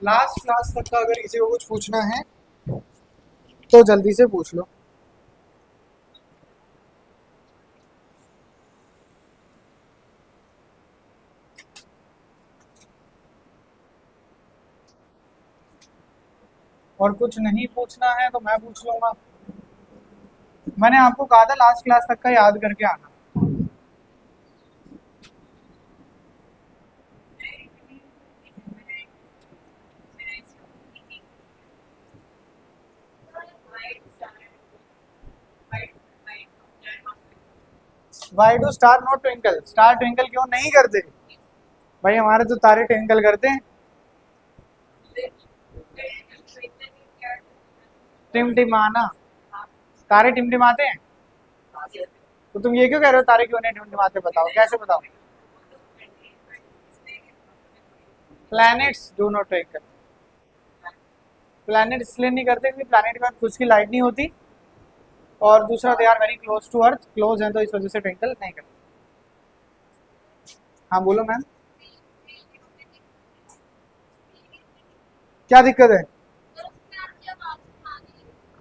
Last class तक का अगर किसी को कुछ पूछना है तो जल्दी से पूछ लो। और कुछ नहीं पूछना है तो मैं पूछ लूंगा। मैंने आपको कहा था लास्ट क्लास तक का याद करके आना। Why do star not twinkle? Star twinkle क्यों नहीं करते भाई? हमारे तो तारे ट्विंकल करते हैं। टिमटिमाना? तारे टिमटिमाते हैं? तो तुम ये क्यों कह रहे हो तारे क्यों नहीं टिमटिमाते? बताओ कैसे, बताओ। Planets do not twinkle. Planet इसलिए नहीं करते क्योंकि प्लैनेट के पास कुछ की लाइट नहीं होती, और दूसरा they are very close to earth, close है तो इस वजह से ट्विंकल नहीं करते। हाँ बोलो मैम, क्या दिक्कत है?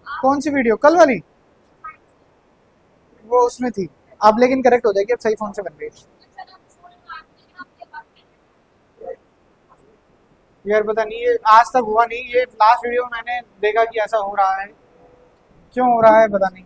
कौन सी वीडियो? कल वाली? वो उसमें थी। अब लेकिन करेक्ट हो जाएगी, अब सही फोन से बन गई। यार पता नहीं, ये आज तक हुआ नहीं। ये लास्ट वीडियो मैंने देखा कि ऐसा हो रहा है, क्यों हो रहा है पता नहीं।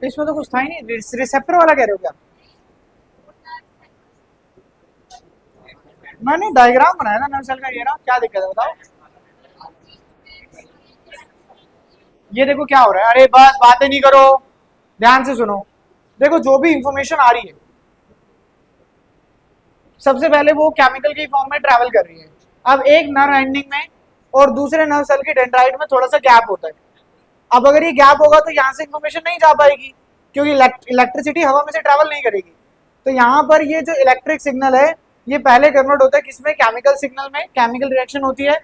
इसमें तो कुछ था ही नहीं। रिसेप्टर वाला कह रहे हो क्या? मैंने डायग्राम बनाया था नर्व सेल का, ये ना, क्या दिक्कत है बताओ। ये देखो क्या हो रहा है। अरे बस बातें नहीं करो, ध्यान से सुनो। देखो जो भी इंफॉर्मेशन आ रही है, सबसे पहले वो केमिकल की फॉर्म में ट्रैवल कर रही है। अब एक नर्व एंडिंग में और दूसरे नर्व सेल की डेंड्राइट में थोड़ा सा गैप होता है। अब अगर ये गैप होगा तो यहाँ से इंफॉर्मेशन नहीं जा पाएगी, क्योंकि इलेक्ट्रिसिटी हवा में से ट्रैवल नहीं करेगी। तो यहाँ पर ये जो इलेक्ट्रिक सिग्नल है, ये पहले कन्वर्ट होता है किसमें? केमिकल सिग्नल में। केमिकल रिएक्शन होती है,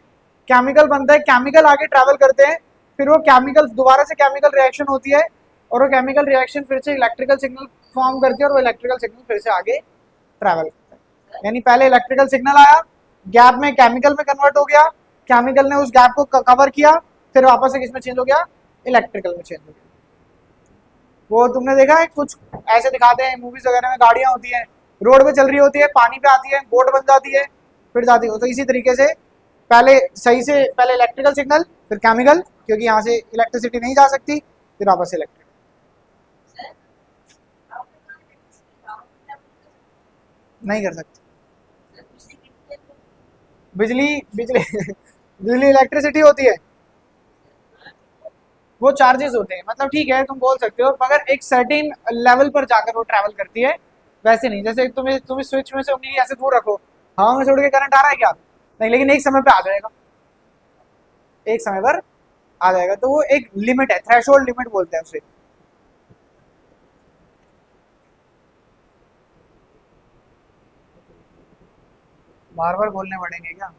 केमिकल बनता है, केमिकल आगे ट्रैवल करते हैं, फिर वो केमिकल दोबारा से केमिकल रिएक्शन होती है, और वो केमिकल रिएक्शन फिर से इलेक्ट्रिकल सिग्नल फॉर्म करती है, और वो इलेक्ट्रिकल सिग्नल फिर से आगे ट्रैवल करता है। यानी पहले इलेक्ट्रिकल सिग्नल आया, गैप में केमिकल में कन्वर्ट हो गया, केमिकल ने उस गैप को कवर किया, फिर वापस से किसमें चेंज हो गया? इलेक्ट्रिकल में चेंज हो गया। वो तुमने देखा है कुछ ऐसे दिखाते हैं मूवीज वगैरह में, गाड़ियां होती हैं, रोड पे चल रही होती है, पानी पे आती है, बोट बन जाती है, फिर जाती है। तो इसी तरीके से पहले सही से पहले इलेक्ट्रिकल सिग्नल, फिर केमिकल, क्योंकि यहाँ से इलेक्ट्रिसिटी नहीं जा सकती, फिर वापस से इलेक्ट्रिकल। नहीं कर सकते। बिजली बिजली बिजली इलेक्ट्रिसिटी होती है, वो चार्जेस होते हैं। मतलब ठीक है तुम बोल सकते हो, मगर एक सर्टेन लेवल पर जाकर वो ट्रैवल करती है। वैसे नहीं जैसे तुम्हें स्विच में से उंगली ऐसे दूर रखो, हवा में से उड़ के करंट आ रहा है क्या? नहीं, लेकिन एक समय पे आ जाएगा, एक समय पर आ जाएगा। तो वो एक लिमिट है, थ्रेशोल्ड लिमिट बोलते हैं उसे। बार बार बोलने पड़ेंगे क्या?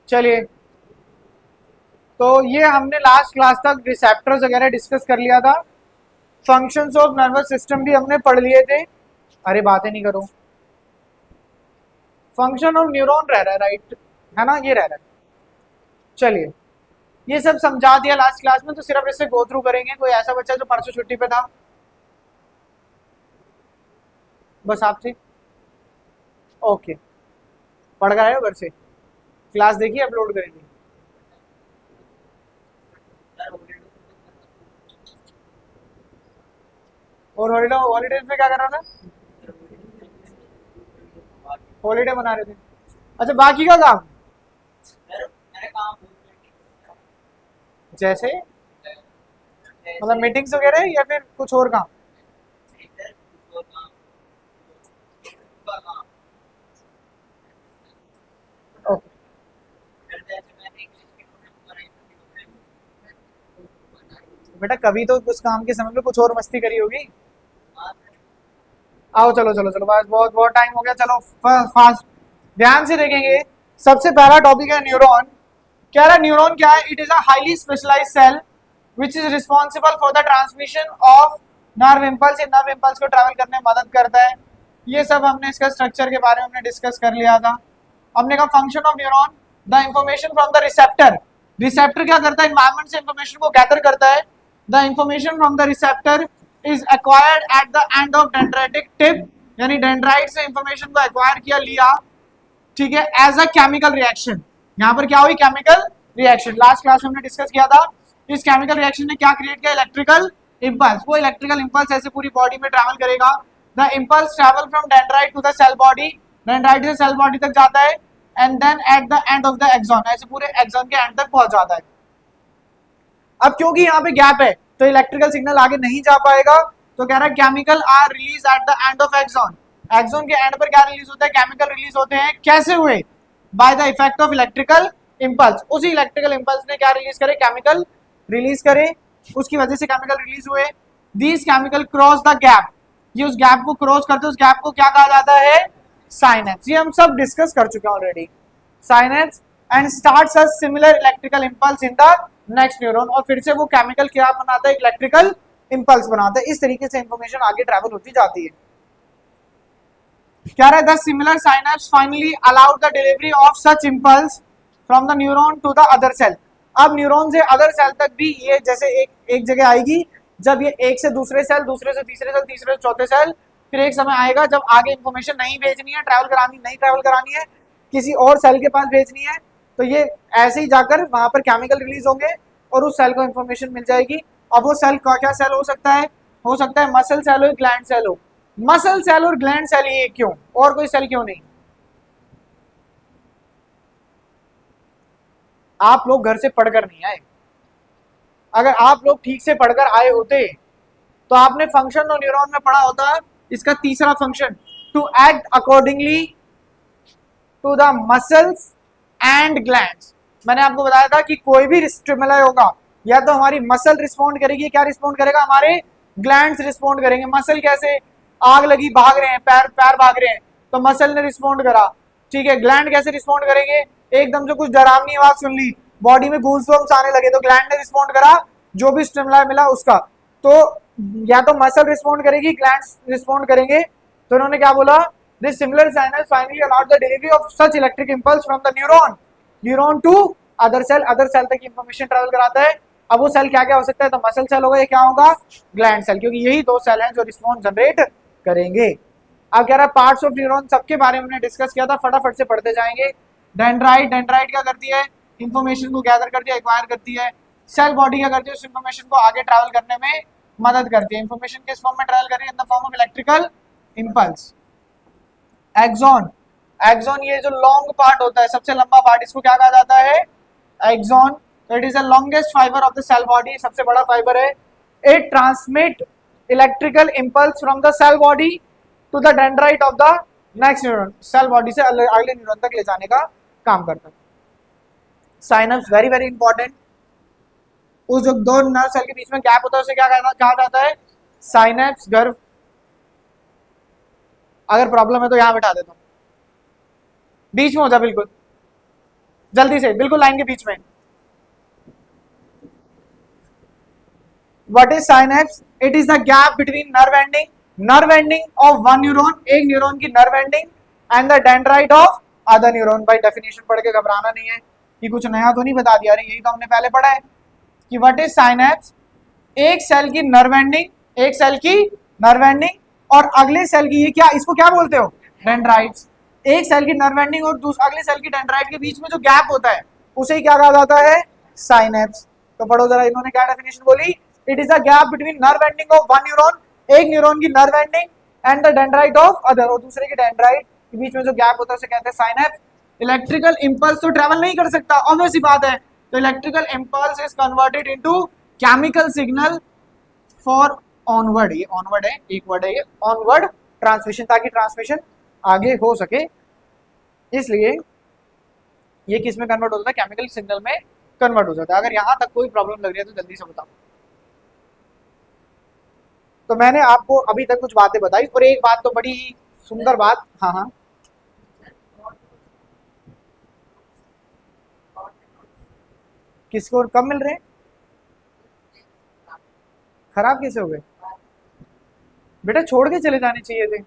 चलिए, तो ये हमने लास्ट क्लास तक रिसेप्टर्स वगैरह डिस्कस कर लिया था। फंक्शंस ऑफ नर्वस सिस्टम भी हमने पढ़ लिए थे। अरे बातें नहीं करो। फंक्शन ऑफ न्यूरॉन रह रहा है, राइट है ना, ये रह रहा है। चलिए, ये सब समझा दिया लास्ट क्लास में, तो सिर्फ इससे गो थ्रू करेंगे। कोई ऐसा बच्चा जो परसों छुट्टी पे था? बस आप थे? ओके, पढ़ कर आए हो घर से? क्लास देखी, अपलोड करेंगे। और हॉलीडे हॉलीडेज में क्या कर रहा था? हॉलीडे मना रहे थे। अच्छा, बाकी का काम जैसे मतलब मीटिंग्स वगैरह, या फिर कुछ और काम? बेटा कभी तो उस काम के समय में कुछ और मस्ती करी होगी। आओ चलो चलो चलो, बस बहुत बहुत टाइम हो गया, चलो फास्ट ध्यान से देखेंगे। सबसे पहला टॉपिक है न्यूरॉन। क्या रहा न्यूरॉन क्या है? It is a highly specialised cell which is responsible for the transmission of nerve impulse. ये नर्व इम्पल्स को ट्रैवल करने में मदद करता है। ये सब हमने इसका स्ट्रक्चर के बारे में हमने डिस्कस कर लिया था। हमने कहा function of neuron, the information from the receptor. Receptor क्या करता है? एनवायरमेंट से इंफॉर्मेशन को गैदर करता है। The information from the receptor is acquired eight the end of dendritic tip, यानी डेंड्राइट से इंफॉर्मेशन को एक्वायर किया लिया, ठीक है, एज अ केमिकल रिएक्शन। यहाँ पर क्या हुई? Chemical reaction. लास्ट क्लास में हमने डिस्कस किया था। इस केमिकल रिएक्शन ने क्या क्रिएट किया? Electrical impulse. वो इलेक्ट्रिकल इंपल्स ऐसे पूरी बॉडी में ट्रैवल करेगा। The impulse travel from dendrite to the cell body, dendrite से सेल बॉडी तक जाता है, and then at the end of the axon, ऐसे पूरे एक्सॉन के एंड तक पहुंच जाता है। अब क्योंकि यहाँ पे गैप है तो इलेक्ट्रिकल सिग्नल आगे नहीं जा पाएगा, तो कह रहा है chemical are release at the end of axon. Axon के एंड पर क्या रिलीज होता है? केमिकल रिलीज होते हैं। कैसे हुए? By the effect of electrical impulse. उसी इलेक्ट्रिकल इंपल्स ने क्या रिलीज करे? केमिकल रिलीज करे, उसकी वजह से केमिकल रिलीज हुए। These chemical cross the gap, ये उस गैप को क्रॉस करते, उस गैप को क्या कहा जाता है? साइनेप्स। ये हम सब डिस्कस कर चुके हैं already. Synapse and starts a similar electrical impulse in the next neuron, और फिर से वो केमिकल क्या बनाता है? इलेक्ट्रिकल इंपल्स बनाता है। इस तरीके से इंफॉर्मेशन आगे ट्रैवल होती जाती है। क्या रहा है? The similar synapse finally allowed the delivery of such impulse from the neuron to the other cell. अब न्यूरॉन से अदर सेल तक भी ये जैसे एक जगह आएगी, जब ये एक से दूसरे सेल, दूसरे से तीसरे सेल, तीसरे से चौथे सेल, फिर एक समय आएगा जब आगे इंफॉर्मेशन नहीं भेजनी है, ट्रैवल करानी नहीं ट्रैवल करानी है, किसी और सेल के पास भेजनी है, तो ये ऐसे ही जाकर वहां पर केमिकल रिलीज होंगे और उस सेल को इंफॉर्मेशन मिल जाएगी। अब वो सेल क्या सेल हो सकता है? हो सकता है मसल सेल हो, ग्लैंड सेल हो। मसल सेल और ग्लैंड सेल ही क्यों? और कोई सेल क्यों नहीं? आप लोग घर से पढ़कर नहीं आए। अगर आप लोग ठीक से पढ़कर आए होते तो आपने फंक्शन ऑफ न्यूरॉन में पढ़ा होता इसका तीसरा function, to act accordingly to the muscles and glands. मैंने आपको बताया था कि कोई भी स्टिमुलाई होगा या तो हमारी मसल रिस्पॉन्ड करेगी, क्या रिस्पॉन्ड करेगा? हमारे ग्लैंड्स रिस्पॉन्ड करेंगे। मसल कैसे? आग लगी, भाग रहे हैं, पैर भाग रहे हैं, तो मसल ने रिस्पॉन्ड करा, ठीक है। ग्लैंड कैसे रिस्पॉन्ड करेंगे? एकदम से कुछ डरावनी आवाज सुन ली, बॉडी में गूज़बम्स आने लगे, तो ग्लैंड ने रिस्पॉन्ड करा जो भी स्टिमुलाई मिला उसका। तो या तो मसल रिस्पॉन्ड करेगी, ग्लैंड्स रिस्पॉन्ड करेंगे। तो उन्होंने क्या बोला? This similar sinus finally allowed the delivery of such electric impulse from the neuron to other cell तक इंफॉर्मेशन ट्रैवल कराता है। अब वो सेल क्या क्या हो सकता है? तो मसल सेल होगा, ये क्या होगा? ग्लैंड सेल, क्योंकि यही दो सेल हैं जो रिस्पॉन्स जनरेट करेंगे। अब कह रहा है पार्ट्स ऑफ न्यूरॉन, सबके बारे में हमने डिस्कस किया था, फटाफट से पढ़ते जाएंगे। डेंड्राइट क्या करती है? इंफॉर्मेशन को गैदर करती है, एक्वायर करती है। सेल बॉडी क्या करती है? उस इंफॉर्मेशन को आगे ट्रैवल करने में मदद करती है। इंफॉर्मेशन किस फॉर्म में ट्रैवल कर रही है? In the form of electrical impulse. Axon ये जो लॉन्ग पार्ट होता है, सबसे लंबा पार्ट, इसको क्या कहा जाता है? एक्सॉन। तो it is the longest fibre of the cell body, सबसे बड़ा फाइबर है। It transmit electrical impulse from the cell body to the dendrite of the next neuron. Cell body से अगले न्यूरॉन तक ले जाने का काम करता है। साइनप्स वेरी वेरी इंपॉर्टेंट। उस जो दो नर्व सेल के बीच में गैप होता है उसे क्या कहा जाता है? साइनप्स गर्भ। अगर प्रॉब्लम है तो यहां बैठा देता हूं, बीच में हो जा, बिल्कुल जल्दी से, बिल्कुल लाइन के बीच में। What is synapse? It is the gap between nerve ending of one neuron, एक न्यूरॉन की nerve ending, and the dendrite of other neuron। by definition पढ़ के घबराना नहीं है कि कुछ नया तो नहीं बता दिया, यही तो हमने पहले पढ़ा है कि what is synapse? एक सेल की nerve ending, एक सेल की nerve ending और अगले सेल की, ये क्या, इसको क्या बोलते हो? डेंड्राइट्स। एक सेल की nerve ending और अगले सेल की डेंड्राइट के बीच में जो गैप होता है उसे क्या कहा जाता है? साइनेप्स। तो पढ़ो जरा, इन्होंने क्या डेफिनेशन बोली? It is a gap between nerve ending of one neuron, एक न्यूरॉन की nerve ending, and the dendrite of other, और दूसरे की डेंड्राइट के बीच में जो गैप होता है उसे कहते हैं साइनेप्स। इलेक्ट्रिकल इंपल्स तो ट्रैवल नहीं कर सकता, ऑब्वियस सी बात है। तो electrical impulse is converted into chemical signal for onward, ये ऑनवर्ड है, एक वर्ड है ये, ऑनवर्ड ट्रांसमिशन, ताकि ट्रांसमिशन आगे हो सके। इसलिए ये किस में कन्वर्ट होता है? केमिकल सिग्नल में कन्वर्ट हो जाता है। अगर यहां तक कोई प्रॉब्लम लग रही है तो जल्दी से बताओ। तो मैंने आपको अभी तक कुछ बातें बताई, और एक बात तो बड़ी ही सुंदर बात, हाँ हाँ, किसको कब मिल रहे हैं? खराब कैसे हो गए बेटा? छोड़ के चले जाने चाहिए थे।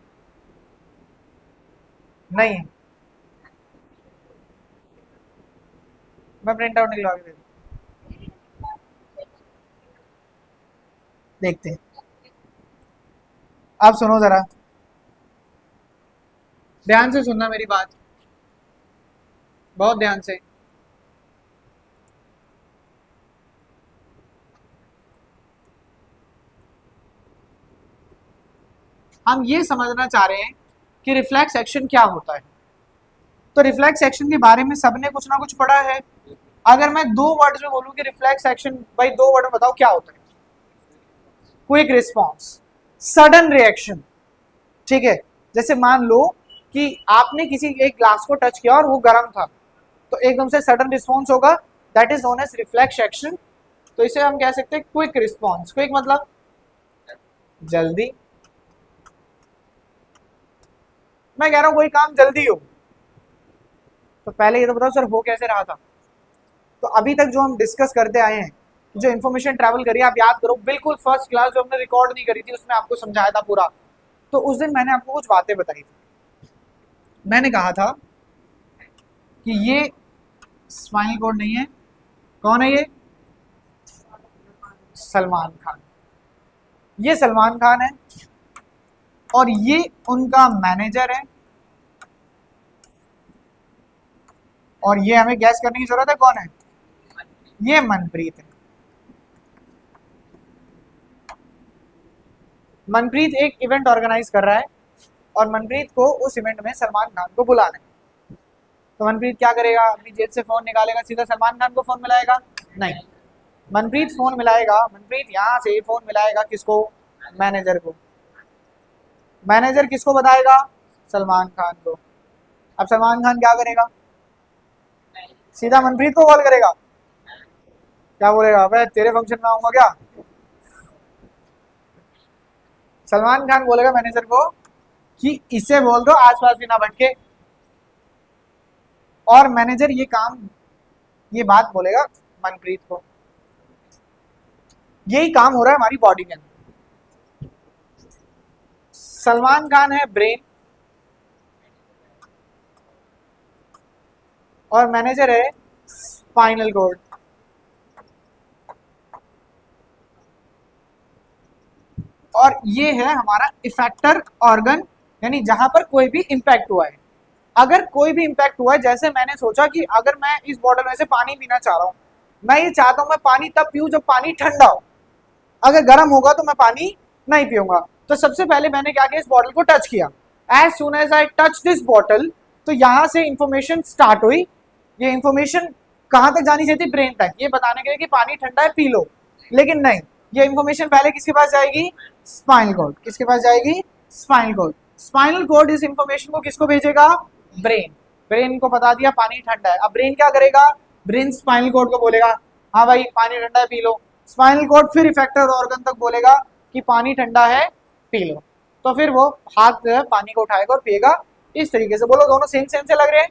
नहीं, मैं प्रिंट आउट निकलवा के दे दूं। देखते हैं, आप सुनो जरा, ध्यान से सुनना मेरी बात, बहुत ध्यान से। हम ये समझना चाह रहे हैं कि रिफ्लेक्स एक्शन क्या होता है। तो रिफ्लेक्स एक्शन के बारे में सबने कुछ ना कुछ पढ़ा है। अगर मैं दो वर्ड्स में बोलूं कि रिफ्लेक्स एक्शन, भाई दो वर्ड में बताओ क्या होता है? Quick response, sudden reaction. ठीक है, जैसे मान लो कि आपने किसी एक ग्लास को टच किया और वो गर्म था, तो एकदम से सडन रिस्पॉन्स होगा, that is known as reflex action. तो इसे हम कह सकते हैं क्विक रिस्पॉन्स। क्विक मतलब जल्दी। मैं कह रहा हूं कोई काम जल्दी हो, तो पहले ये तो बताओ सर हो कैसे रहा था? तो अभी तक जो हम डिस्कस करते आए हैं, जो इन्फॉर्मेशन ट्रैवल करी है, आप याद करो, बिल्कुल फर्स्ट क्लास जो हमने रिकॉर्ड नहीं करी थी उसमें आपको समझाया था पूरा। तो उस दिन मैंने आपको कुछ बातें बताई थी। मैंने कहा था कि ये स्पाइनल कॉर्ड नहीं है। कौन है ये? सलमान खान। ये सलमान खान है और ये उनका मैनेजर है, और ये हमें गैस करने की जरूरत है कौन है? ये मनप्रीत है। मनप्रीत एक इवेंट ऑर्गेनाइज कर रहा है और मनप्रीत को उस इवेंट में सलमान खान को बुलाना है। तो मनप्रीत क्या करेगा? अपनी जेब से फोन निकालेगा, सीधा सलमान खान को फोन मिलाएगा? नहीं, मनप्रीत फोन मिलाएगा, मनप्रीत यहाँ से फोन मिलाएगा किसको? मैनेजर को। मैनेजर किसको बताएगा? सलमान खान को। अब सलमान खान क्या करेगा? सीधा मनप्रीत को कॉल करेगा। क्या बोलेगा? भाई तेरे फंक्शन में आऊंगा क्या? सलमान खान बोलेगा मैनेजर को कि इसे बोल दो आसपास भी ना भटके, और मैनेजर ये बात बोलेगा मनप्रीत को। यही काम हो रहा है हमारी बॉडी के अंदर। सलमान खान है ब्रेन और मैनेजर है स्पाइनल कॉर्ड। और ये है हमारा इफेक्टर ऑर्गन, यानी जहां पर कोई भी इंपैक्ट हुआ है। अगर कोई भी इंपैक्ट हुआ है, जैसे मैंने सोचा कि अगर मैं इस बॉटल में से पानी पीना चाह रहा हूं, मैं ये चाहता हूं मैं पानी तब पीऊं जब पानी ठंडा हो, अगर गर्म होगा तो मैं पानी नहीं पीऊंगा। तो सबसे पहले मैंने क्या किया? इस बॉटल को टच किया। As soon as I touch this bottle, तो यहां से इंफॉर्मेशन स्टार्ट हुई। ये इंफॉर्मेशन कहां तक जानी चाहिए थी? ब्रेन तक, ये बताने के लिए कि पानी ठंडा है पी लो। लेकिन नहीं, ये इंफॉर्मेशन पहले किसके पास जाएगी? Spinal cord. किसके पास जाएगी? Spinal cord. स्पाइनल कॉर्ड इस इंफॉर्मेशन को किसको भेजेगा? ब्रेन। ब्रेन को बता दिया पानी ठंडा है। अब ब्रेन क्या करेगा? ब्रेन स्पाइनल कॉर्ड को बोलेगा हाँ भाई पानी ठंडा है पी लो। स्पाइनल कॉर्ड फिर इफेक्टर ऑर्गन तक बोलेगा कि पानी ठंडा है पी लो। तो फिर वो हाथ जो है पानी को उठाएगा और पिएगा। इस तरीके से बोलो, दोनों सेम सेम से लग रहे हैं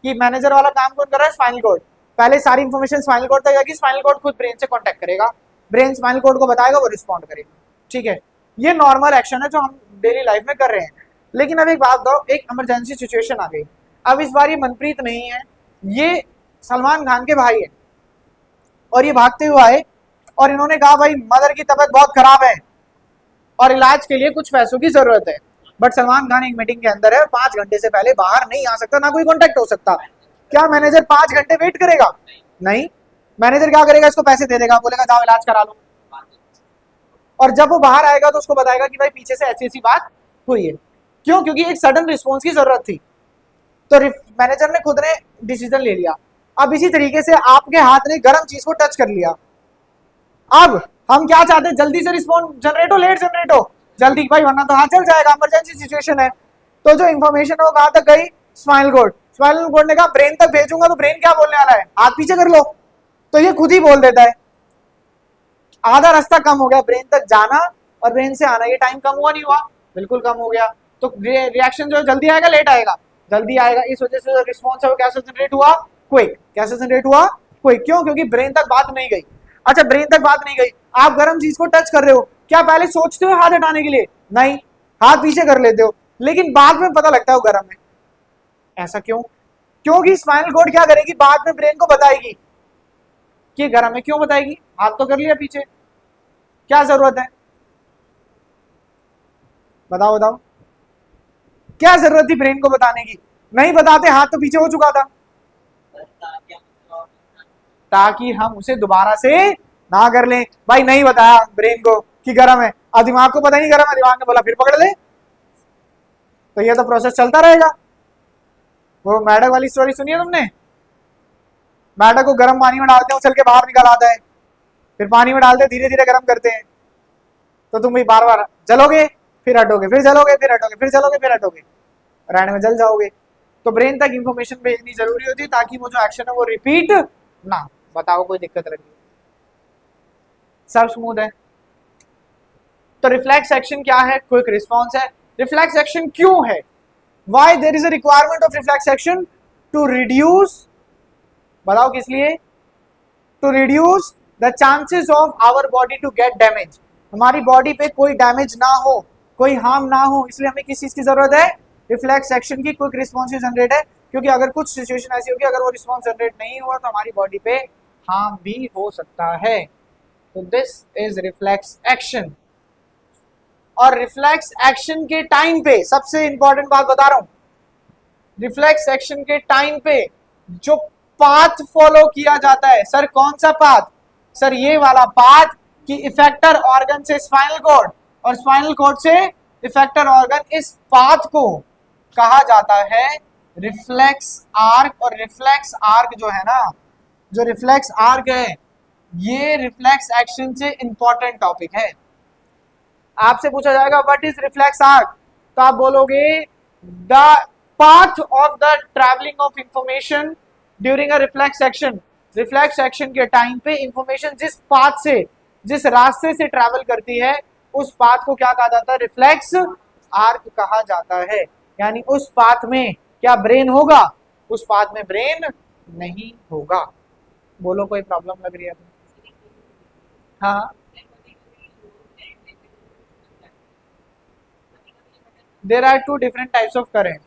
कि मैनेजर वाला काम कौन कर रहा है? Spinal cord. पहले सारी इंफॉर्मेशन स्पाइनल कॉर्ड तक जाएगी, स्पाइनल कॉर्ड खुद ब्रेन से कांटेक्ट करेगा, ब्रेन स्पाइनल कॉर्ड को बताएगा, वो रिस्पॉन्ड करेगा। ठीक है, ये नॉर्मल एक्शन है जो हम डेली लाइफ में कर रहे हैं। लेकिन अब एक बात बताओ, एक इमरजेंसी सिचुएशन आ गई। अब इस बार ये मनप्रीत नहीं है, ये सलमान खान के भाई है, और ये भागते हुए आए और इन्होंने कहा भाई मदर की तबीयत बहुत खराब है और इलाज के लिए कुछ पैसों की जरूरत है। बट सलमान खान एक मीटिंग के अंदर है और 5 घंटे से पहले बाहर नहीं आ सकता, ना कोई कॉन्टेक्ट हो सकता। क्या मैनेजर 5 घंटे वेट करेगा? नहीं। मैनेजर क्या करेगा? इसको पैसे दे देगा, बोलेगा जाओ इलाज करा लो। और जब वो बाहर आएगा तो उसको बताएगा कि भाई पीछे से ऐसी ऐसी बात हुई है। क्यों? क्योंकि एक सडन रिस्पॉन्स की जरूरत थी, तो मैनेजर ने खुद ने डिसीजन ले लिया। अब इसी तरीके से आपके हाथ ने गर्म चीज को टच कर लिया। अब हम क्या चाहते हैं? जल्दी से रिस्पॉन्ड जनरेट हो, लेट जनरेट हो, जल्दी भाई, वरना तो हाथ चल जाएगा, इमरजेंसी सिचुएशन है। तो जो इन्फॉर्मेशन है वो कहां तक गई? Spinal cord. स्पाइनल कॉर्ड ने कहा ब्रेन तक भेजूंगा, तो ब्रेन क्या बोलने वाला है? हाथ पीछे कर लो। तो ये खुद ही बोल देता है। आधा रास्ता कम हो गया ब्रेन तक जाना और ब्रेन से आना, ये टाइम कम हुआ नहीं हुआ? बिल्कुल कम हो गया। तो रिएक्शन जो है जल्दी आएगा लेट आएगा? जल्दी आएगा। इस वजह से जो रिस्पॉन्स है वो कैसे जनरेट हुआ? क्विक। कैसे जनरेट हुआ? क्विक। क्यों? क्योंकि ब्रेन तक बात नहीं गई। अच्छा, ब्रेन तक बात नहीं गई, आप गर्म चीज को टच कर रहे हो, क्या पहले सोचते हो हाथ हटाने के लिए? नहीं, हाथ पीछे कर लेते हो, लेकिन बाद में पता लगता है वो गर्म है। ऐसा क्यों? क्योंकि स्पाइनल कॉर्ड क्या करेगी, बाद में ब्रेन को बताएगी कि गर्म है। क्यों बताएगी? हाथ तो कर लिया पीछे, क्या जरूरत है? बताओ बताओ, क्या जरूरत थी ब्रेन को बताने की? नहीं बताते, हाथ तो पीछे हो चुका था। ताकि हम उसे दोबारा से ना कर लें। भाई नहीं बताया ब्रेन को कि गर्म है, अब दिमाग को पता ही नहीं गर्म है, दिमाग ने बोला फिर पकड़ ले, तो ये तो प्रोसेस चलता रहेगा। वो मैडक वाली स्टोरी सुनी है तुमने? मैडक को गर्म पानी में डालते हैं, उछल के बाहर निकल आता है, फिर पानी में डालते धीरे धीरे गर्म करते हैं। तो तुम भी बार बार जलोगे, फिर हटोगे, फिर जलोगे, फिर हटोगे, फिर जलोगे, फिर हटोगे, रहने में जल जाओगे। तो ब्रेन तक इंफॉर्मेशन भेजनी जरूरी होती है ताकि वो जो एक्शन है वो रिपीट ना। बताओ कोई दिक्कत लगी? सब स्मूथ है। तो रिफ्लेक्स एक्शन क्या है? क्विक रिस्पॉन्स है। रिफ्लेक्स एक्शन क्यों है? Why there is a requirement of reflex action? To reduce, बताओ किस लिए? To reduce the chances of our body to get damage. हमारी बॉडी पे कोई डैमेज ना हो, कोई हार्म ना हो, इसलिए हमें किस चीज की जरूरत है? रिफ्लेक्स एक्शन की। क्विक रिस्पॉन्स जनरेट है, क्योंकि अगर कुछ सिचुएशन ऐसी होगी, अगर वो रिस्पॉन्स जनरेट नहीं हुआ तो हमारी बॉडी पे हार्म भी हो सकता है। तो दिस इज रिफ्लेक्स एक्शन। और रिफ्लेक्स एक्शन के टाइम पे सबसे इंपॉर्टेंट बात बता रहा हूं, रिफ्लेक्स एक्शन के टाइम पे जो पाथ फॉलो किया जाता है, सर कौन सा पाथ? सर ये वाला पाथ कि इफेक्टर ऑर्गन से स्पाइनल कॉर्ड और स्पाइनल कॉर्ड से इफेक्टर ऑर्गन, इस पाथ को कहा जाता है रिफ्लेक्स आर्क। और रिफ्लेक्स आर्क जो है ना, जो रिफ्लेक्स आर्क है, ये रिफ्लेक्स एक्शन से इंपॉर्टेंट टॉपिक है। आपसे पूछा जाएगा व्हाट इज रिफ्लेक्स आर्क, तो आप बोलोगे the path of the travelling of information during a reflex action. Reflex action के टाइम पे इंफॉर्मेशन जिस पाथ से, जिस रास्ते से ट्रैवल करती है, उस पाथ को क्या कहा जाता है? रिफ्लेक्स आर्क कहा जाता है। यानी उस पाथ में क्या ब्रेन होगा? उस पाथ में ब्रेन नहीं होगा। बोलो कोई प्रॉब्लम लग रही है? हाँ, there are two different types of current.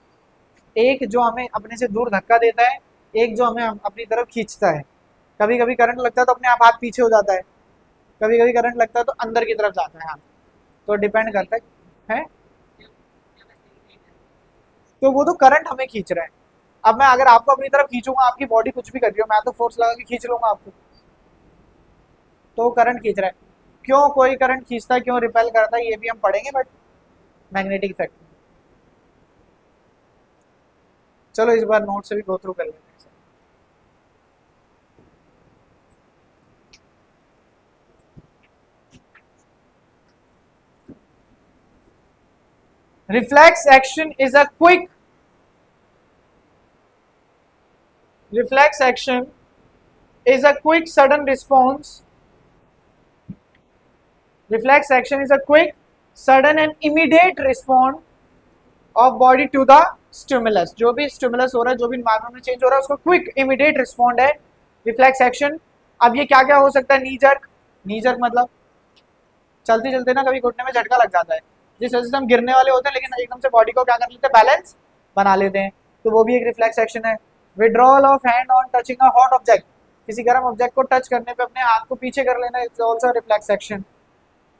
एक जो हमें अपने से दूर धक्का देता है, एक जो हमें अपनी तरफ खींचता है। कभी कभी करंट लगता है तो अपने आप हाथ पीछे हो जाता है, कभी कभी करंट लगता है तो अंदर की तरफ जाता है हाथ। तो डिपेंड करता है? तो वो तो करंट हमें खींच रहा है। अब मैं अगर आपको अपनी तरफ खींचूंगा, आपकी बॉडी कुछ भी कर रही हो, मैं तो फोर्स लगा के खींच लूंगा आपको, तो करंट खींच रहा है। क्यों कोई करंट खींचता है, क्यों रिपेल करता है, ये भी हम पढ़ेंगे, बट मैग्नेटिक इफेक्ट। चलो इस बार नोट से भी गो थ्रू कर लेते हैं। Reflex action is a quick, reflex action is a quick sudden response. Reflex action is a quick sudden and immediate response of body to the stimulus. जो भी stimulus हो रहा है, जो भी environment में change हो रहा है, उसको quick immediate response है reflex action। अब ये क्या क्या हो सकता है? नी जर्क। नी जर्क मतलब चलते चलते ना कभी घुटने में झटका लग जाता है, जिस वजह से हम गिरने वाले होते हैं, लेकिन एकदम से बॉडी को क्या कर लेते हैं? बैलेंस बना लेते हैं, तो वो भी एक रिफ्लेक्स एक्शन है। Withdrawal of hand on touching a hot object, किसी गर्म ऑब्जेक्ट को टच करने पे अपने हाथ को पीछे कर लेना, it's also reflex action.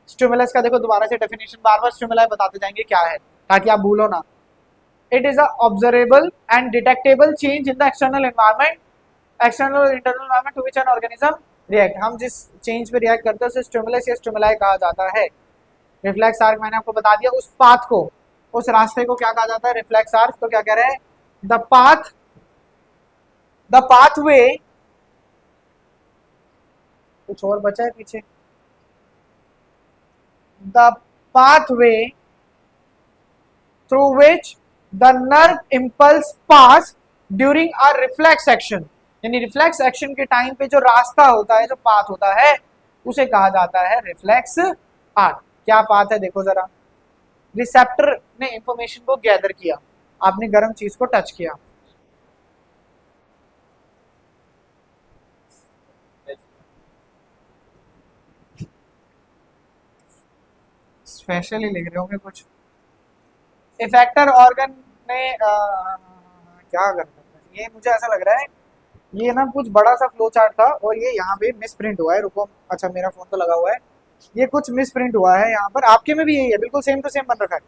Stimulus का देखो दोबारा से डेफिनेशन, बार बार स्टिमुलाई बताते जाएंगे क्या है ताकि आप भूलो ना। It is a observable and detectable change in the external environment, external और internal environment to which an organism react. हम जिस चेंज पे रिएक्ट करते हैं उसे स्टिमुलस या स्टिमुलाई कहा जाता है। रिफ्लेक्स आर्क मैंने आपको बता दिया, उस पाथ को, उस रास्ते को क्या कहा जाता है? Reflex arc. तो क्या कह रहे हैं? द पाथवे, कुछ और बचा है पीछे? The pathway through which the nerve impulse pass during a reflex action. यानी रिफ्लेक्स एक्शन के टाइम पे जो रास्ता होता है, जो पाथ होता है, उसे कहा जाता है रिफ्लेक्स आर्क। क्या पाथ है देखो जरा। रिसेप्टर ने इंफॉर्मेशन को गैदर किया, आपने गर्म चीज को टच किया। स्पेशली लिख रहे होंगे कुछ। इफेक्टर ऑर्गन ने क्या करता है, ये मुझे ऐसा लग रहा है ये ना कुछ बड़ा सा फ्लो चार्ट था और ये यहाँ पे मिस प्रिंट हुआ है। रुको, अच्छा मेरा फोन तो लगा हुआ है, ये कुछ मिस प्रिंट हुआ है यहाँ पर। आपके में भी यही है, बिल्कुल सेम टू सेम बन रखा है।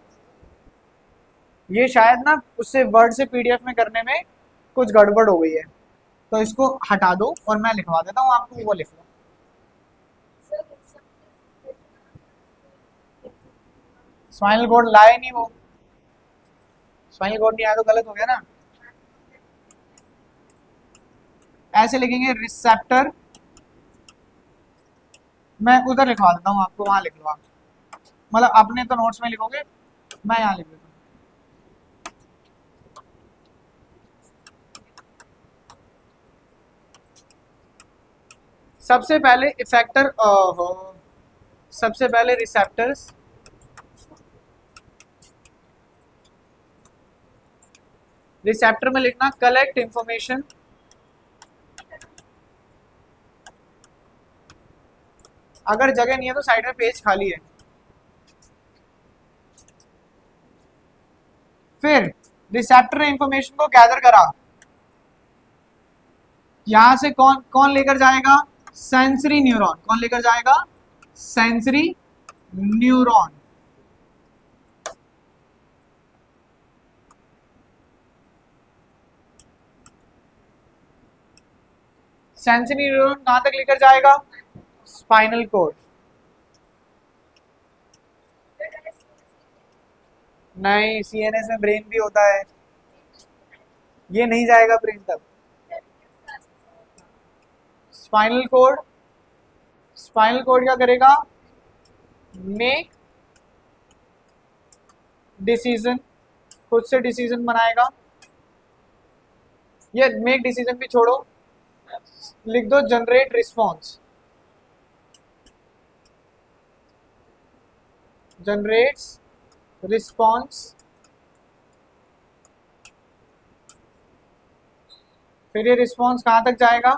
ये शायद ना उससे वर्ड से पीडीएफ में करने में कुछ गड़बड़ हो गई है, तो इसको हटा दो और मैं लिखवा देता हूँ आपको, वो लिख लो। स्पाइनल कॉर्ड लाए नहीं वो, स्पाइनल कॉर्ड नहीं आया तो गलत हो गया ना। ऐसे लिखेंगे रिसेप्टर, मैं उधर लिखवा देता हूँ आपको, वहां लिख लो आप, मतलब अपने तो नोट्स में लिखोगे, मैं यहाँ लिख देता हूँ। सबसे पहले इफेक्टर, सबसे पहले रिसेप्टर्स, रिसेप्टर में लिखना कलेक्ट इंफॉर्मेशन, अगर जगह नहीं है तो साइड में पेज खाली है। फिर रिसेप्टर ने इंफॉर्मेशन को गैदर करा, यहां से कौन कौन लेकर जाएगा, सेंसरी न्यूरॉन। कौन लेकर जाएगा, सेंसरी न्यूरॉन। सेंसरी न्यूरॉन कहां तक लेकर जाएगा, स्पाइनल कोड। नहीं, सीएनएस में ब्रेन भी होता है, ये नहीं जाएगा ब्रेन तक। स्पाइनल कोड, स्पाइनल कोड क्या करेगा, मेक डिसीजन, खुद से डिसीजन बनाएगा। ये मेक डिसीजन भी छोड़ो, लिख दो जनरेट रिस्पॉन्स, जनरेट्स रिस्पॉन्स। फिर ये रिस्पॉन्स कहां तक जाएगा,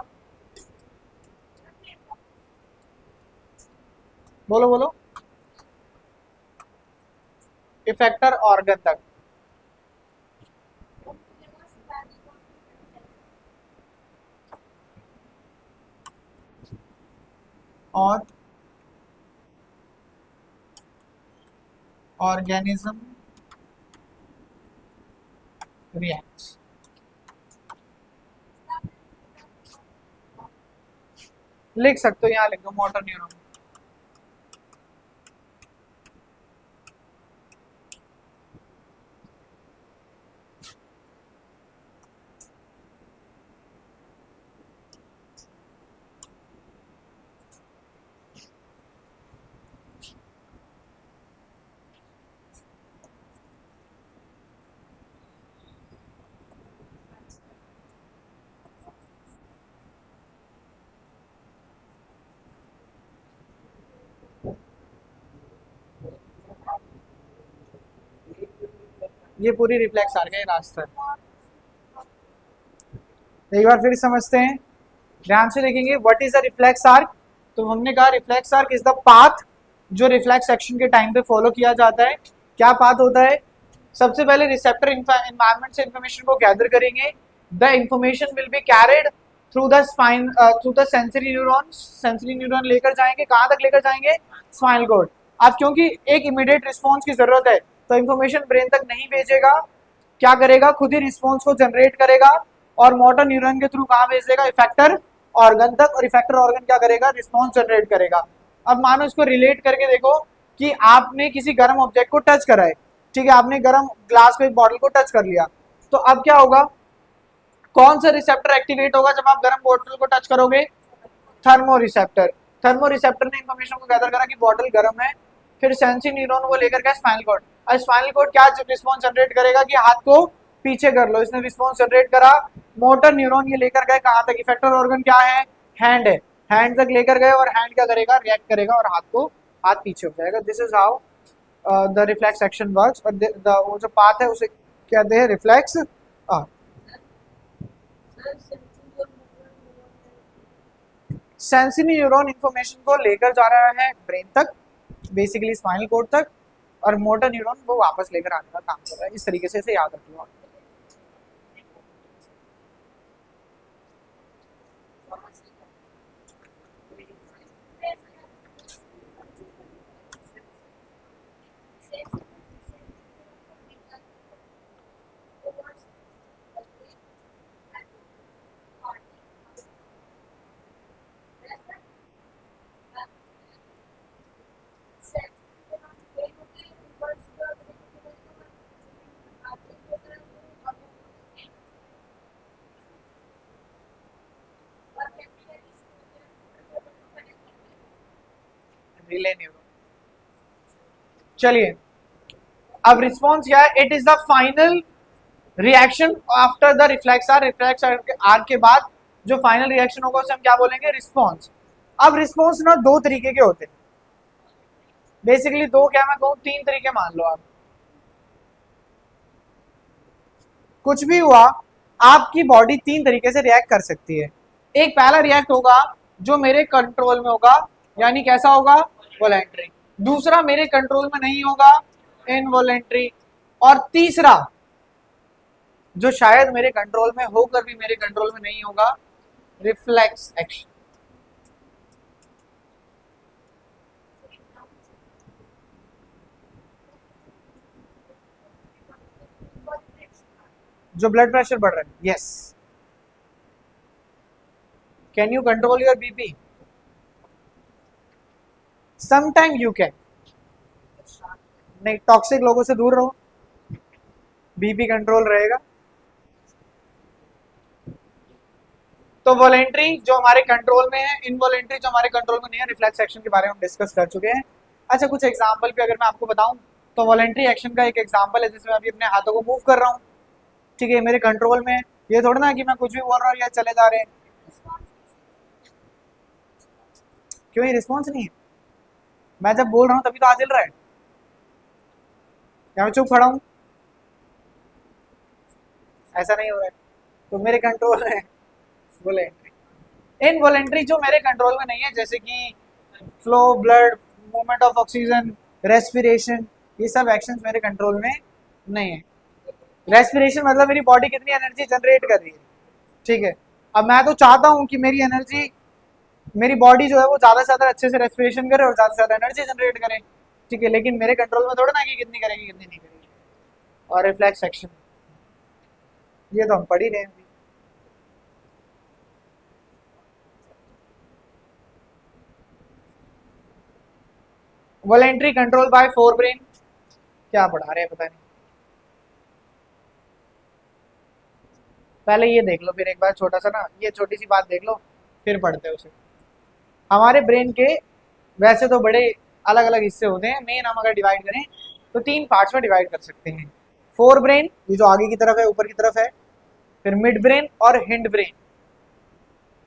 बोलो बोलो, इफेक्टर ऑर्गन तक। और ऑर्गेनिज्म रिएक्ट्स, लिख सकते हो, यहां लिख दो मोटर न्यूरॉन। ये पूरी रिफ्लेक्स आ गई रास्ता। एक बार फिर समझते हैं, ध्यान से देखेंगे what is the reflex arc. तो हमने कहा reflex arc is the path जो रिफ्लेक्स एक्शन के टाइम पे फॉलो किया जाता है। क्या पाथ होता है, सबसे पहले रिसेप्टर एनवायरनमेंट से इंफॉर्मेशन को गैदर करेंगे, the information will be carried through the spine, through the sensory neuron, sensory neuron लेकर जाएंगे, कहां तक लेकर जाएंगे, स्पाइनल कॉर्ड। अब क्योंकि एक इमीडिएट रिस्पॉन्स की जरूरत है तो इंफॉर्मेशन ब्रेन तक नहीं भेजेगा, क्या करेगा, खुद ही रिस्पॉन्स को जनरेट करेगा और मोटर न्यूरॉन के थ्रू कहां भेज देगा, इफेक्टर ऑर्गन तक, और इफेक्टर ऑर्गन क्या करेगा, रिस्पॉन्स जनरेट करेगा। अब मानो इसको रिलेट करके देखो कि आपने किसी गर्म ऑब्जेक्ट को टच करा है, ठीक है, आपने गर्म ग्लास को, एक बॉटल को टच कर लिया, तो अब क्या होगा, कौन सा रिसेप्टर एक्टिवेट होगा जब आप गर्म बॉटल को टच करोगे, थर्मो रिसेप्टर। थर्मो रिसेप्टर ने इंफॉर्मेशन को गैदर करा कि बॉटल गर्म है, फिर सेंसरी न्यूरॉन वो लेकर गया स्पाइनल कॉर्ड। और स्पाइनल कॉर्ड क्या रिस्पॉन्स जनरेट करेगा कि हाथ को पीछे कर लो, इसने रिस्पॉन्स जनरेट करा। मोटर न्यूरॉन ये लेकर गए कहां तक, इफेक्टर ऑर्गन क्या है, हैंड है, हैंड तक लेकर गए और हैंड क्या करेगा, रिएक्ट करेगा और हाथ को हाथ पीछे हो जाएगा। This is how the reflex action works. और वो जो पाथ है उसे कहते हैं reflex arc. Sensory neuron information को लेकर जा रहा है ब्रेन तक, बेसिकली स्पाइनल कोड तक, और मोटर न्यूरॉन वो वापस लेकर आने का काम कर रहा है। इस तरीके से इसे याद रखिए। Relay neuron. चलिए, अब रिस्पॉन्स क्या है? It is the final reaction after the reflex arc. Reflex arc के बाद जो फाइनल रिएक्शन होगा उसे हम क्या बोलेंगे? रिस्पॉन्स। अब रिस्पॉन्स ना दो तरीके के होते हैं, बेसिकली दो, क्या मैं कहूं, तीन तरीके मान लो आप। कुछ भी हुआ, आपकी बॉडी तीन तरीके से रिएक्ट कर सकती है। एक पहला रिएक्ट होगा जो मेरे कंट्रोल में होगा, यानी कैसा होगा? वॉलेंट्री। दूसरा मेरे कंट्रोल में नहीं होगा, इनवॉलेंट्री। और तीसरा जो शायद मेरे कंट्रोल में होकर भी मेरे कंट्रोल में नहीं होगा, रिफ्लेक्स एक्शन। जो ब्लड प्रेशर बढ़ रहा है, yes. Can you control your BP? Sometime you can. नहीं, टॉक्सिक लोगों से दूर रहो, बीपी कंट्रोल रहेगा। तो वॉलेंट्री जो हमारे कंट्रोल में है, इनवॉलेंट्री जो हमारे कंट्रोल में नहीं है। रिफ्लेक्स एक्शन के बारे में हम डिस्कस कर चुके हैं। अच्छा, कुछ एग्जांपल भी अगर मैं आपको बताऊं तो वॉलेंट्री एक्शन का एक एग्जांपल है, जिसमें अभी अपने हाथों को मूव कर रहा हूं, ठीक है, मेरे कंट्रोल में है। ये थोड़ा ना कि मैं कुछ भी बोल रहा हूँ या चले जा रहे हैं। क्यों ये रिस्पॉन्स नहीं है? मैं जब बोल रहा हूँ तभी तो हाथ हिल रहा है, या मैं चुप खड़ा हूँ? ऐसा नहीं हो रहा है, तो मेरे कंट्रोल है वॉलेंट्री। इनवॉलेंट्री जो मेरे कंट्रोल में नहीं है, जैसे कि flow blood, movement of oxygen, respiration, ये सब एक्शंस मेरे कंट्रोल में नहीं है। रेस्पिरेशन मतलब मेरी बॉडी कितनी एनर्जी जनरेट कर रही है, ठीक है। अब मैं तो चाहता हूँ कि मेरी एनर्जी, मेरी बॉडी जो है वो ज्यादा से ज्यादा अच्छे से रेस्पिरेशन करे और ज्यादा से ज्यादा एनर्जी जनरेट करे, ठीक है, लेकिन मेरे कंट्रोल में थोड़ा ना कि कितनी करेगी कितनी नहीं करेगी। और रिफ्लेक्स एक्शन, ये तो हम पढ़ ही रहे हैं। वॉलेंट्री कंट्रोल बाय फोरब्रेन, क्या पढ़ा रहे हैं पता नहीं। पहले ये देख लो, फिर एक बार छोटा सा ना, ये छोटी सी बात देख लो, फिर पढ़ते हैं उसे। हमारे ब्रेन के वैसे तो बड़े अलग अलग हिस्से होते हैं, मेन हम अगर डिवाइड करें तो तीन पार्ट्स में डिवाइड कर सकते हैं। फोर ब्रेन, ये जो आगे की तरफ है, ऊपर की तरफ है, फिर मिड ब्रेन और हिंड ब्रेन।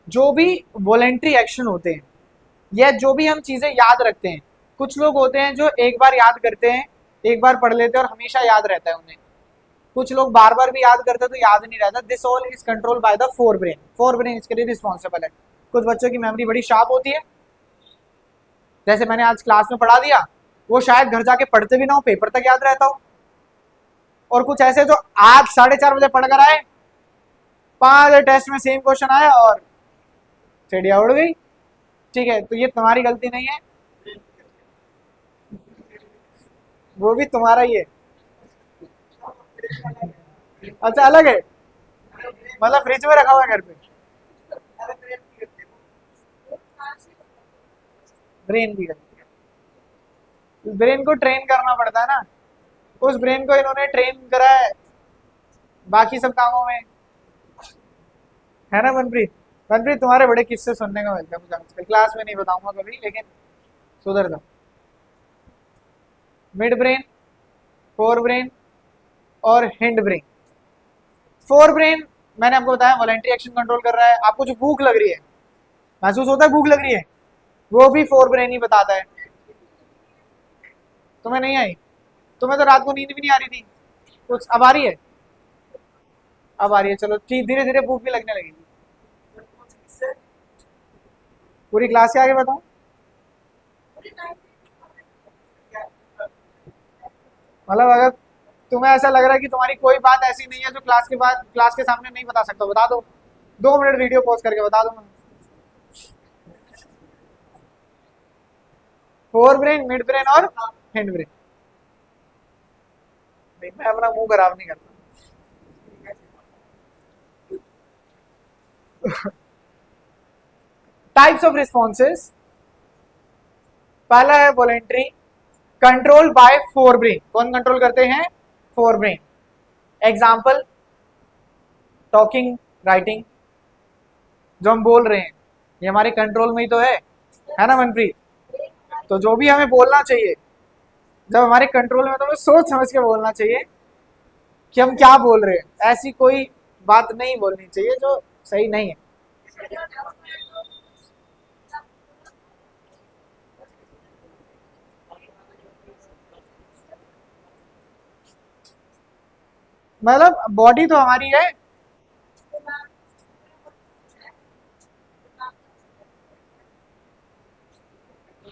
जो भी वॉलेंट्री एक्शन होते हैं या जो भी हम चीजें याद रखते हैं, कुछ लोग होते हैं जो एक बार याद करते हैं, एक बार पढ़ लेते हैं और हमेशा याद रहता है उन्हें। कुछ लोग बार बार भी याद करते हैं तो याद नहीं रहता। This all is control by the fore brain. Fore brain इसके लिए रिस्पॉन्सिबल है। कुछ बच्चों की मेमोरी बड़ी शार्प होती है, जैसे मैंने आज क्लास में पढ़ा दिया, वो शायद घर जाके पढ़ते भी ना हो, पेपर तक याद रहता हो। और कुछ ऐसे जो आज 4:30 बजे पढ़ कर आए, 5 टेस्ट में सेम क्वेश्चन आया और चिड़िया उड़ गई, ठीक है। तो ये तुम्हारी गलती नहीं है, वो भी तुम्हारा ही है। अच्छा, अलग है, मतलब फ्रिज में रखा हुआ है घर पे। ब्रेन की गलती है, ब्रेन को ट्रेन करना पड़ता है ना। उस ब्रेन को इन्होंने ट्रेन करा है बाकी सब कामों में, है ना मनप्रीत? मनप्रीत, तुम्हारे बड़े किस्से सुनने को मिलते हैं मुझे आजकल। क्लास में नहीं बताऊंगा कभी, लेकिन सुधर जाओ। मिड ब्रेन, फोर ब्रेन और हिंड ब्रेन। फोर ब्रेन मैंने आपको बताया वॉलेंट्री एक्शन कंट्रोल कर रहा है। आपको जो भूख लग रही है, महसूस होता है भूख लग रही है, वो भी फोर ब्रेन ही बताता है। तुम्हें नहीं आई? तुम्हें तो रात को नींद भी नहीं आ रही थी कुछ, अब आ रही है? अब आ रही है, चलो ठीक, धीरे धीरे भूख भी लगने लगेगी। पूरी क्लास के आगे बताऊं? मतलब अगर तुम्हें ऐसा लग रहा है कि तुम्हारी कोई बात ऐसी नहीं है जो क्लास के बाद, क्लास के सामने नहीं बता सकता, बता दो, 2 मिनट वीडियो पॉज करके बता दो। मैं फोर ब्रेन, मिड ब्रेन और हिंड ब्रेन। नहीं, मैं अपना मुंह खराब नहीं करता। टाइप्स ऑफ रिस्पॉन्सेज, पहला है voluntary, control by fore brain. कौन कंट्रोल करते हैं? Fore brain. Example, talking, writing, जो हम बोल रहे हैं ये हमारे कंट्रोल में ही तो है ना मनप्रीत? तो जो भी हमें बोलना चाहिए, जब हमारे कंट्रोल में, तो हमें सोच समझ के बोलना चाहिए कि हम क्या बोल रहे हैं। ऐसी कोई बात नहीं बोलनी चाहिए जो सही नहीं है। मतलब बॉडी तो हमारी है।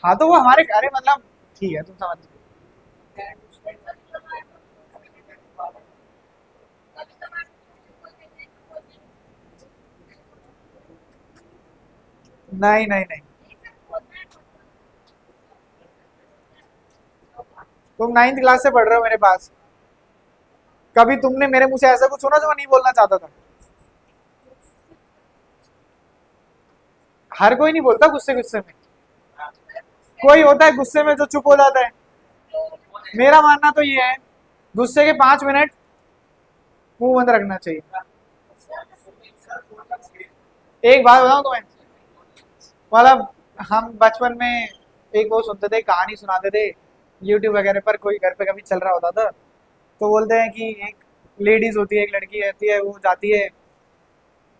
हाँ तो वो हमारे, अरे मतलब ठीक है, तुम समझ गए। नहीं नहीं नहीं, तुम 9th क्लास से पढ़ रहे हो मेरे पास। कभी तुमने मेरे मुंह से ऐसा कुछ सुना जो मैं नहीं बोलना चाहता था? हर कोई नहीं बोलता गुस्से गुस्से में। कोई होता है गुस्से में जो चुप हो जाता है। मेरा मानना तो ये है, गुस्से के 5 मिनट मुंह बंद रखना चाहिए। एक बात बताऊं तुम्हें, मतलब हम बचपन में एक वो सुनते थे, कहानी सुनाते थे यूट्यूब वगैरह पर, कोई घर पे कभी चल रहा होता था तो बोलते हैं कि एक लेडीज होती है, एक लड़की रहती है, वो जाती है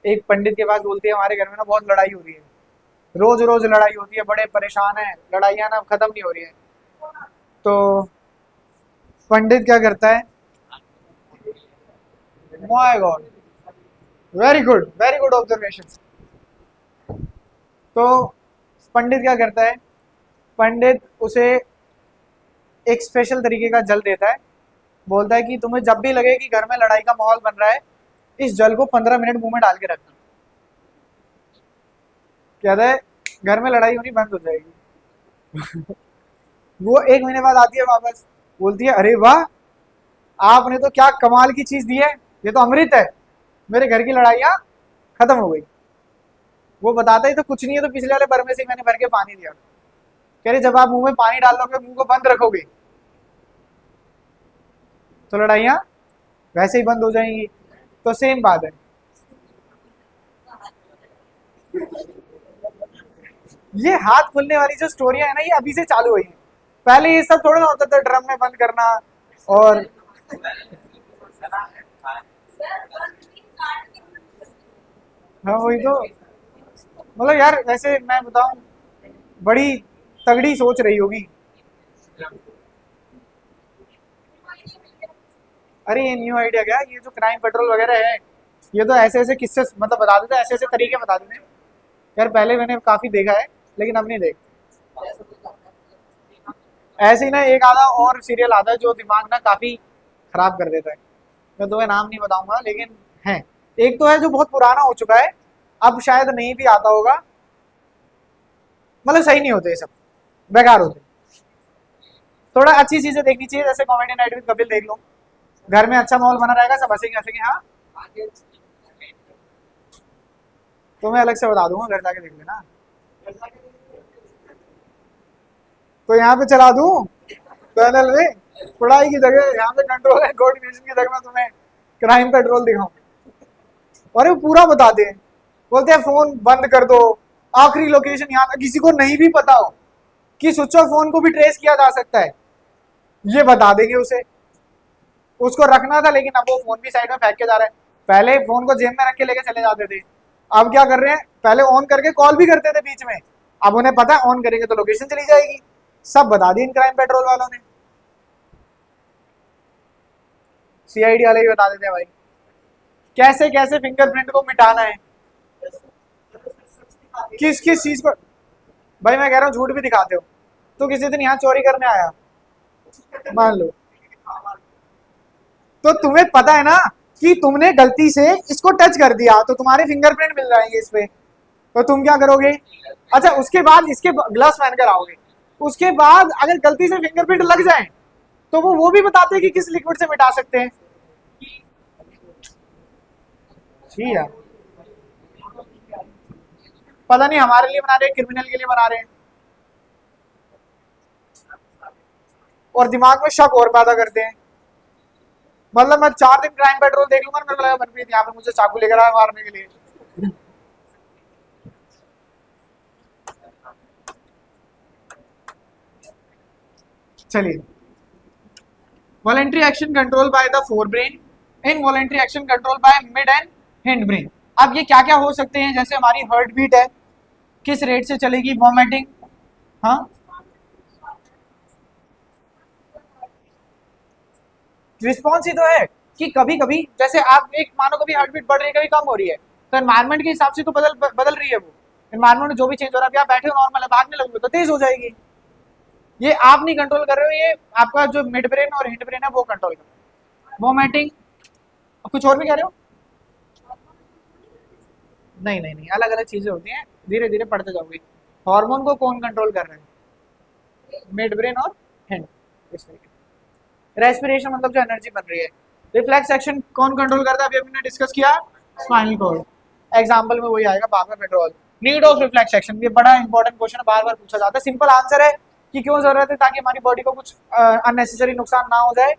एक पंडित के पास, बोलती है हमारे घर में ना बहुत लड़ाई हो रही है, रोज रोज लड़ाई होती है, बड़े परेशान है, लड़ाइयाँ ना खत्म नहीं हो रही है। तो पंडित क्या करता है, my God, very good observation. तो पंडित क्या करता है, पंडित उसे एक स्पेशल तरीके का जल देता है, बोलता है कि तुम्हें जब भी लगे कि घर में लड़ाई का माहौल बन रहा है, इस जल को 15 मिनट मुंह में डाल के रखना। कहता है घर में लड़ाई होनी बंद हो जाएगी। वो 1 महीने बाद आती है वापस, बोलती है अरे वाह, आपने तो क्या कमाल की चीज दी है, ये तो अमृत है, मेरे घर की लड़ाइयाँ खत्म हो गई। वो बताता ही तो कुछ नहीं है, तो पिछले वाले बर्मे से मैंने भर के पानी दिया। कह रहे जब आप मुंह में पानी डाल लोगे, मुंह को बंद रखोगे, तो लड़ाइयाँ वैसे ही बंद हो जाएंगी। तो सेम बात है। ये हाथ खुलने वाली जो स्टोरियां है ना, ये अभी से चालू हुई है। पहले ये सब थोड़ा ना होता था, ड्रम में बंद करना और, हाँ वही तो। मतलब यार वैसे मैं बताऊं, बड़ी तगड़ी सोच रही होगी। अरे ये न्यू आइडिया क्या, ये जो क्राइम पेट्रोल वगैरह है, ये तो ऐसे ऐसे किस्से मतलब बता देते, ऐसे ऐसे तरीके बता देते हैं। यार पहले मैंने काफी देखा है, लेकिन अब नहीं देखा। ऐसे ही ना एक आधा और सीरियल आता है जो दिमाग ना काफी खराब कर देता है। मैं तुम्हें नाम नहीं बताऊंगा, लेकिन है। एक तो है जो बहुत पुराना हो चुका है, अब शायद नहीं भी आता होगा। मतलब सही नहीं होते ये सब, बेकार होते। थोड़ा अच्छी चीजें देखनी चाहिए, जैसे कॉमेडी नाइट विद कपिल देख लो, घर में अच्छा माहौल बना रहेगा, सब हंसेंगे हंसेंगे। हाँ तो मैं अलग से बता दूंगा, घर जाके देख लेना। तो यहाँ पे चला दूं पैनल में, पढ़ाई की जगह यहाँ पे कंट्रोल एंड कोऑर्डिनेशन की जगह में तुम्हें क्राइम पेट्रोल दिखाऊं। और वो पूरा बताते हैं, बोलते हैं फोन बंद कर दो, आखिरी लोकेशन यहाँ पे किसी को नहीं भी पता हो कि स्विच ऑफ फोन को भी ट्रेस किया जा सकता है, ये बता देंगे उसे। उसको रखना था, लेकिन अब वो फोन भी साइड में फेंक के जा रहा है। पहले फोन को जेब में रख के लेके चले जाते थे, अब क्या कर रहे हैं, पहले ऑन करके कॉल भी करते थे बीच में, अब उन्हें पता है ऑन करेंगे तो लोकेशन चली जाएगी। सब बता दी इन क्राइम पेट्रोल वालों ने। सीआईडी वाले ही बता देते हैं भाई कैसे कैसे फिंगरप्रिंट को मिटाना है, किस किस चीज को। भाई मैं कह रहा हूँ झूठ भी दिखाते हो। तो किसी दिन यहाँ चोरी करने आया मान लो, तो तुम्हें पता है ना कि तुमने गलती से इसको टच कर दिया तो तुम्हारे फिंगरप्रिंट मिल जाएंगे इस पे, तो तुम क्या करोगे? अच्छा उसके बाद इसके ग्लव्स पहन कर आओगे, उसके बाद अगर गलती से फिंगरप्रिंट लग जाए तो वो भी बताते हैं कि किस लिक्विड से मिटा सकते हैं। ठीक है, पता नहीं हमारे लिए बना रहे हैं क्रिमिनल के लिए बना रहे हैं, और दिमाग में शक और पैदा करते हैं। मतलब मैं 4 दिन क्राइम पेट्रोल देख लूंगा, मेरे को लगा मनप्रीत यहाँ पे मुझे चाकू लेकर आया मारने के लिए। चलिए, voluntary action control by the fore brain, involuntary action control by mid and hind brain. अब ये क्या क्या हो सकते हैं? जैसे हमारी हार्ट बीट है, किस रेट से चलेगी? वॉमिटिंग, हाँ रिस्पॉन्स ही तो है कि कभी कभी जैसे आप एक मानो कभी हार्ट बीट बढ़ रही है कभी कम हो रही है, तो एनवायरमेंट के हिसाब से तो बदल रही है वो, एनवायरमेंट में जो भी चेंज हो रहा है, आप बैठे हो नॉर्मल है, भागने लगोगे तो तेज हो जाएगी। ये आप नहीं कंट्रोल कर रहे हो, ये आपका जो मिड ब्रेन और हिंड ब्रेन है वो कंट्रोल कर रहा है। वोमिटिंग, कुछ और भी कह रहे हो? नहीं नहीं नहीं, अलग अलग चीजें होती हैं, धीरे धीरे पढ़ते जाओगे। हार्मोन को कौन कंट्रोल कर रहा है? मिड ब्रेन और हिंड। इस तरीके। रेस्पिरेशन मतलब जो एनर्जी बन रही है। रिफ्लेक्स एक्शन कौन कंट्रोल करता है? अभी हमने डिस्कस किया, स्पाइनल कॉर्ड। एग्जांपल में वही आएगा, बार बार petrol. Need of reflex action, ये बड़ा इंपॉर्टेंट क्वेश्चन है, बार बार पूछा जाता है। सिंपल आंसर है कि क्यों जरूरत है, ताकि हमारी बॉडी को कुछ अननेसेसरी नुकसान ना हो जाए।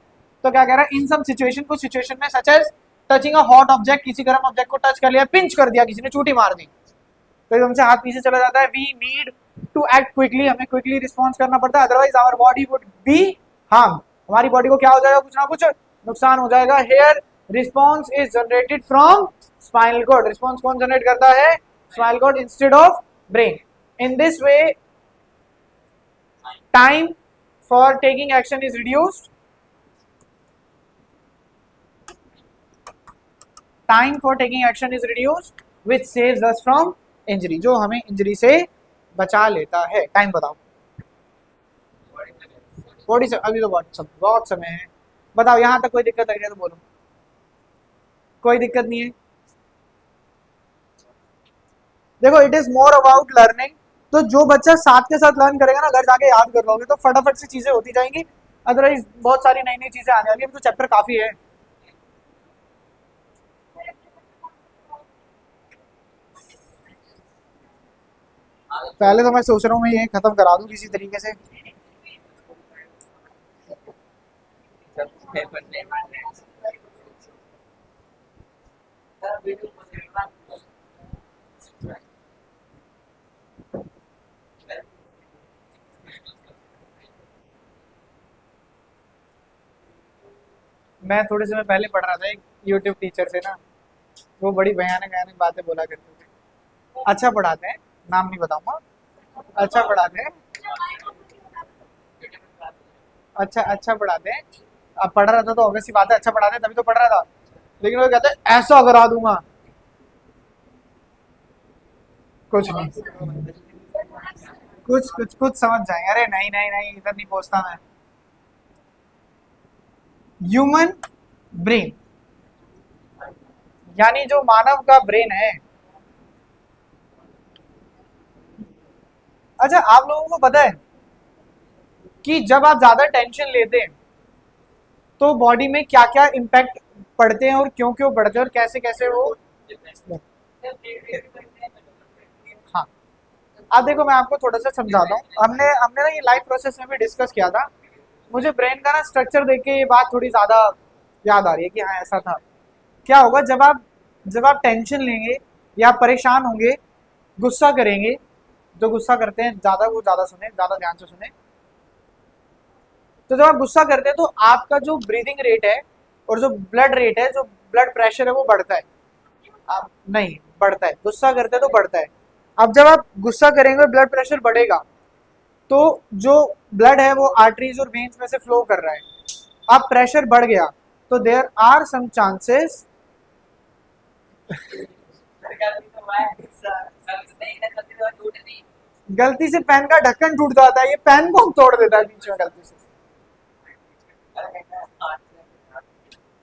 तो क्या कह रहा है? इन सम सिचुएशन, कुछ सिचुएशन में such as touching a hot object, किसी गर्म ऑब्जेक्ट को टच कर लिया, पिंच कर दिया, किसी ने चूटी मार दी, तो एकदम से हाथ पीछे चला जाता है। We need to act quickly, हमें क्विकली रिस्पॉन्स करना पड़ता है, otherwise our body would be harm, हमारी बॉडी को क्या हो जाएगा? कुछ ना कुछ नुकसान हो जाएगा। Here response is generated from spinal cord, response कौन जनरेट करता है? Spinal cord instead of brain. In this way time for taking action is reduced, time for taking action is reduced which saves us from injury, जो हमें injury से बचा लेता है। Time बताओ। बॉडी से अभी तो बहुत समय है, बताओ यहां तक कोई दिक्कत है तो बोलो। कोई दिक्कत नहीं है। देखो it is more about learning, तो जो बच्चा साथ के साथ लर्न करेगा ना, घर जाके याद कर लोगे तो फटाफट से चीजें होती जाएंगी। अदरवाइज बहुत सारी नई नई चीजें आने वाली है, तो चैप्टर काफी है। पहले तो मैं सोच रहा हूँ मैं ये खत्म करा दूं किसी तरीके से। मैं थोड़े समय पहले पढ़ रहा था एक यूट्यूब टीचर से ना, वो बड़ी भयानक भयानक बातें बोला करते थे। अच्छा पढ़ाते हैं, नाम नहीं बताऊंगा, अच्छा पढ़ाते हैं, अच्छा पढ़ाते हैं। अब पढ़ रहा था तो ऑब्वियस सी बात है, अच्छा पढ़ाते हैं तभी तो पढ़ रहा था, लेकिन वो कहते हैं ऐसा करा दूंगा। कुछ नहीं, कुछ समझ जाएंगे। अरे नहीं नहीं नहीं, इधर नहीं पहुंचता मैं। ह्यूमन ब्रेन, यानी जो मानव का ब्रेन है। अच्छा आप लोगों को पता है कि जब आप ज्यादा टेंशन लेते हैं तो बॉडी में क्या क्या इम्पैक्ट पड़ते हैं और क्यों क्यों पड़ते हैं और कैसे कैसे वो। हाँ अब देखो मैं आपको थोड़ा सा समझाता हूँ। हमने हमने ना ये लाइफ प्रोसेस में भी डिस्कस किया था। मुझे ब्रेन का ना स्ट्रक्चर देख के ये बात थोड़ी ज्यादा याद आ रही है कि हाँ ऐसा था। क्या होगा जब आप टेंशन लेंगे या परेशान होंगे, गुस्सा करेंगे, जो गुस्सा करते हैं ज्यादा वो ज्यादा सुने, ज्यादा ध्यान से सुने। तो जब आप गुस्सा करते हैं तो आपका जो ब्रीदिंग रेट है और जो ब्लड रेट है, जो ब्लड प्रेशर है वो बढ़ता है। आप नहीं बढ़ता है, गुस्सा करते हैं तो बढ़ता है। अब जब आप गुस्सा करेंगे ब्लड प्रेशर बढ़ेगा, तो जो ब्लड है वो आर्टरीज और वेन्स में से फ्लो कर रहा है। अब प्रेशर बढ़ गया तो देयर आर सम चांसेस, गलती से पेन का ढक्कन टूट जाता है, ये पेन कौन तोड़ देता है बीच में गलती से।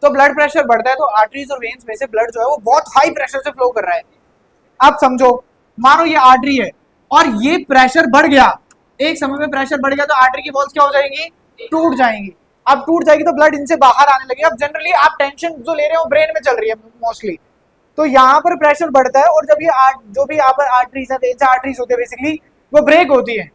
तो ब्लड प्रेशर बढ़ता है तो आर्टरीज और वेन्स में से ब्लड जो है वो बहुत हाई प्रेशर से फ्लो कर रहा है। अब समझो, मानो ये आर्टरी है और ये प्रेशर बढ़ गया, एक समय में प्रेशर बढ़ गया तो आर्टरी की वॉल्स क्या हो जाएंगी, टूट जाएंगी। अब टूट जाएगी तो ब्लड इनसे बाहर आने लगेगा। अब जनरली आप टेंशन जो ले रहे हो ब्रेन में चल रही है मोस्टली, तो यहाँ पर प्रेशर बढ़ता है और जब ये जो भी यहाँ पर आर्टरीज है, वेन्स आर्टरीज होते हैं बेसिकली, वो ब्रेक होती है।